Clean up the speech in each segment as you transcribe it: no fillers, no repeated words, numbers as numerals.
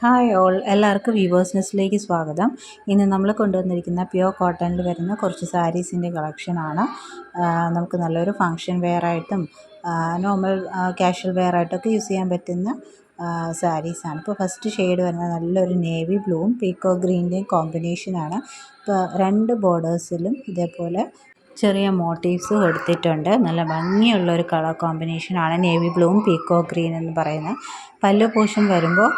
Hi all, എല്ലാവർക്കും weavers ന്യൂസിലേക്ക് സ്വാഗതം. ഇന്ന് നമ്മൾ കൊണ്ടുവന്നിരിക്കുന്ന പ്യുവർ കോട്ടണിൽ വരുന്ന കുറച്ച് സാരീസിൻ്റെ കളക്ഷനാണ്. നമുക്ക് നല്ലൊരു ഫങ്ഷൻ വെയറായിട്ടും നോർമൽ കാഷ്വൽ വെയറായിട്ടൊക്കെ യൂസ് ചെയ്യാൻ പറ്റുന്ന സാരീസാണ്. ഇപ്പോൾ ഫസ്റ്റ് ഷെയ്ഡ് വരുന്നത് നല്ലൊരു നേവി ബ്ലൂവും പീക്കോ ഗ്രീൻ്റെയും കോമ്പിനേഷനാണ്. ഇപ്പോൾ രണ്ട് ബോർഡേഴ്സിലും ഇതേപോലെ ചെറിയ മോട്ടീവ്സ് കൊടുത്തിട്ടുണ്ട്. നല്ല ഭംഗിയുള്ളൊരു കളർ കോമ്പിനേഷനാണ് നേവി ബ്ലൂവും പീക്കോ ഗ്രീൻ എന്ന് പറയുന്നത്. പല്ലു പോർഷൻ വരുമ്പോൾ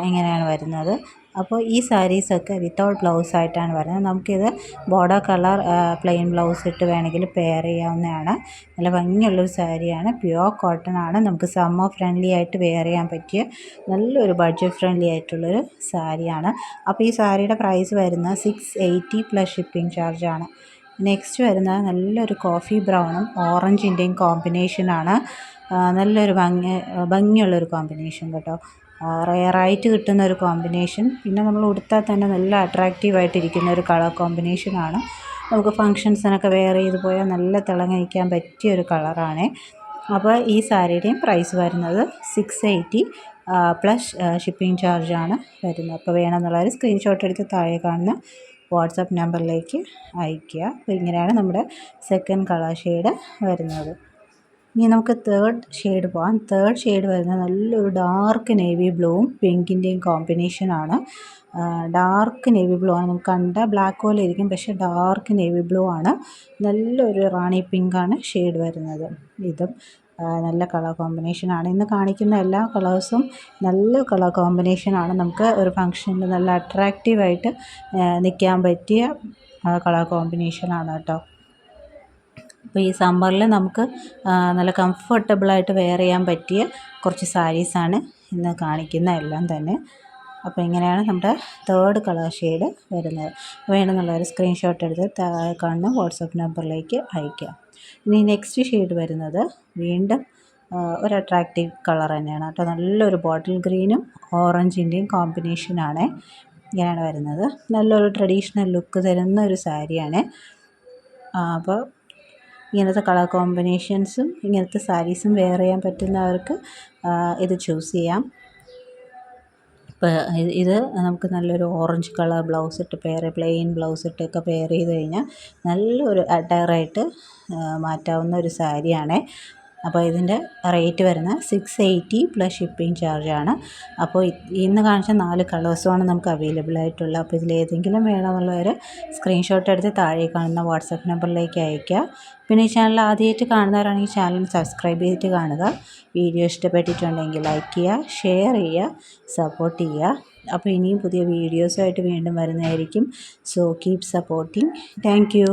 ഇങ്ങനെയാണ് വരുന്നത്. അപ്പോൾ ഈ സാരീസൊക്കെ വിത്തൗട്ട് ബ്ലൗസ് ആയിട്ടാണ് വരുന്നത്. നമുക്കിത് ബോർഡർ കളർ പ്ലെയിൻ ബ്ലൗസ് ഇട്ട് വേണമെങ്കിൽ പെയർ ചെയ്യാവുന്നതാണ്. നല്ല ഭംഗിയുള്ളൊരു സാരിയാണ്. പ്യുവർ കോട്ടൺ ആണ്. നമുക്ക് സമ്മർ ഫ്രണ്ട്ലി ആയിട്ട് വെയർ ചെയ്യാൻ പറ്റിയ നല്ലൊരു ബഡ്ജറ്റ് ഫ്രണ്ട്ലി ആയിട്ടുള്ളൊരു സാരിയാണ്. അപ്പോൾ ഈ സാരിയുടെ പ്രൈസ് വരുന്നത് 680 പ്ലസ് ഷിപ്പിംഗ് ചാർജാണ്. നെക്സ്റ്റ് വരുന്നത് നല്ലൊരു കോഫി ബ്രൗണും ഓറഞ്ചിൻ്റെയും കോമ്പിനേഷനാണ്. നല്ലൊരു ഭംഗിയുള്ളൊരു കോമ്പിനേഷൻ കേട്ടോ. റെയറായിട്ട് കിട്ടുന്ന ഒരു കോമ്പിനേഷൻ. പിന്നെ നമ്മൾ ഉടുത്താൽ തന്നെ നല്ല അട്രാക്റ്റീവായിട്ടിരിക്കുന്ന ഒരു കളർ കോമ്പിനേഷനാണ്. നമുക്ക് ഫങ്ഷൻസിനൊക്കെ വെയർ ചെയ്ത് പോയാൽ നല്ല തിളങ്ങി നിൽക്കാൻ പറ്റിയ ഒരു കളറാണ്. അപ്പോൾ ഈ സാരിയുടെയും പ്രൈസ് വരുന്നത് 680 പ്ലസ് ഷിപ്പിംഗ് ചാർജാണ് വരുന്നത്. അപ്പോൾ വേണമെന്നുള്ളവർ സ്ക്രീൻഷോട്ട് എടുത്ത് താഴെ കാണുന്ന വാട്സപ്പ് നമ്പറിലേക്ക് അയയ്ക്കുക. അപ്പോൾ ഇങ്ങനെയാണ് നമ്മുടെ സെക്കൻഡ് കളർ ഷെയ്ഡ് വരുന്നത്. ഇനി നമുക്ക് തേർഡ് ഷെയ്ഡ് പോകാം. തേർഡ് ഷെയ്ഡ് വരുന്നത് നല്ലൊരു ഡാർക്ക് നേവി ബ്ലൂവും പിങ്കിൻ്റെയും കോമ്പിനേഷനാണ്. ഡാർക്ക് നേവി ബ്ലൂ ആണ്. നമുക്ക് കണ്ടാൽ ബ്ലാക്ക് പോലെ ഇരിക്കും, പക്ഷേ ഡാർക്ക് നേവി ബ്ലൂ ആണ്. നല്ലൊരു റാണി പിങ്കാണ് ഷെയ്ഡ് വരുന്നത്. ഇതും നല്ല കളർ കോമ്പിനേഷനാണ്. ഇന്ന് കാണിക്കുന്ന എല്ലാ കളേഴ്സും നല്ല കളർ കോമ്പിനേഷനാണ്. നമുക്ക് ഒരു ഫങ്ഷനിൽ നല്ല അട്രാക്റ്റീവായിട്ട് നിൽക്കാൻ പറ്റിയ കളർ കോമ്പിനേഷനാണ് കേട്ടോ. അപ്പോൾ ഈ സമ്മറിൽ നമുക്ക് നല്ല കംഫർട്ടബിളായിട്ട് വെയർ ചെയ്യാൻ പറ്റിയ കുറച്ച് സാരീസാണ് ഇന്ന് കാണിക്കുന്ന എല്ലാം തന്നെ. അപ്പോൾ ഇങ്ങനെയാണ് നമ്മുടെ തേർഡ് കളർ ഷെയ്ഡ് വരുന്നത്. വേണമെന്നുള്ളവർ സ്ക്രീൻഷോട്ട് എടുത്ത് താഴെ കാണുന്ന വാട്സപ്പ് നമ്പറിലേക്ക് അയയ്ക്കുക. ഇനി നെക്സ്റ്റ് ഷെയ്ഡ് വരുന്നത് വീണ്ടും ഒരു അട്രാക്റ്റീവ് കളർ തന്നെയാണ് കേട്ടോ. നല്ലൊരു ബോട്ടിൽ ഗ്രീനും ഓറഞ്ചിൻ്റെയും കോമ്പിനേഷനാണ് ഇങ്ങനെയാണ് വരുന്നത്. നല്ലൊരു ട്രഡീഷണൽ ലുക്ക് തരുന്ന ഒരു സാരിയാണ്. അപ്പോൾ ഇങ്ങനത്തെ കളർ കോമ്പിനേഷൻസും ഇങ്ങനത്തെ സാരീസും വെയർ ചെയ്യാൻ പറ്റുന്നവർക്ക് ഇത് ചൂസ് ചെയ്യാം. ഇപ്പോൾ ഇത് നമുക്ക് നല്ലൊരു ഓറഞ്ച് കളർ ബ്ലൗസ് ഇട്ട് പ്ലെയിൻ ബ്ലൗസ് ഇട്ടൊക്കെ പെയർ ചെയ്ത് കഴിഞ്ഞാൽ നല്ലൊരു അറ്റയറായിട്ട് മാറ്റാവുന്ന ഒരു സാരിയാണ്. അപ്പോൾ ഇതിൻ്റെ റേറ്റ് വരുന്നത് 680 പ്ലസ് ഷിപ്പിംഗ് ചാർജാണ്. അപ്പോൾ ഇന്ന് കാണിച്ച 4 കളേഴ്സുമാണ് നമുക്ക് അവൈലബിൾ ആയിട്ടുള്ളത്. അപ്പോൾ ഇതിലേതെങ്കിലും വേണമെന്നുള്ളവർ സ്ക്രീൻഷോട്ട് എടുത്ത് താഴെ കാണുന്ന വാട്സപ്പ് നമ്പറിലേക്ക് അയയ്ക്കുക. പിന്നെ ഈ ചാനൽ ആദ്യമായിട്ട് കാണുന്നവരാണെങ്കിൽ ചാനൽ സബ്സ്ക്രൈബ് ചെയ്തിട്ട് കാണുക. വീഡിയോ ഇഷ്ടപ്പെട്ടിട്ടുണ്ടെങ്കിൽ ലൈക്ക് ചെയ്യുക, ഷെയർ ചെയ്യുക, സപ്പോർട്ട് ചെയ്യുക. അപ്പോൾ ഇനിയും പുതിയ വീഡിയോസുമായിട്ട് വീണ്ടും വരുന്നതായിരിക്കും. So keep supporting. Thank you.